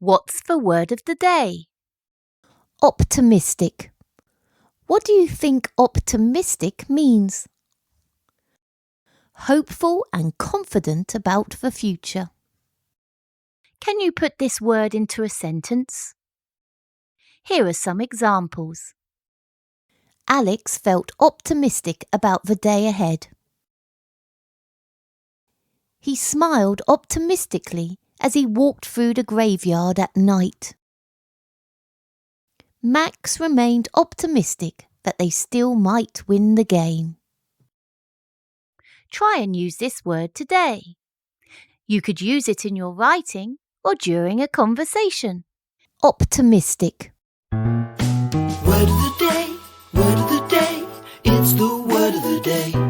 What's the word of the day? Optimistic. What do you think optimistic means? Hopeful and confident about the future. Can you put this word into a sentence? Here are some examples. Alex felt optimistic about the day ahead. He smiled optimistically as he walked through the graveyard at night. Max remained optimistic that they still might win the game. Try and use this word today. You could use it in your writing or during a conversation. Optimistic. Word of the day, it's the word of the day.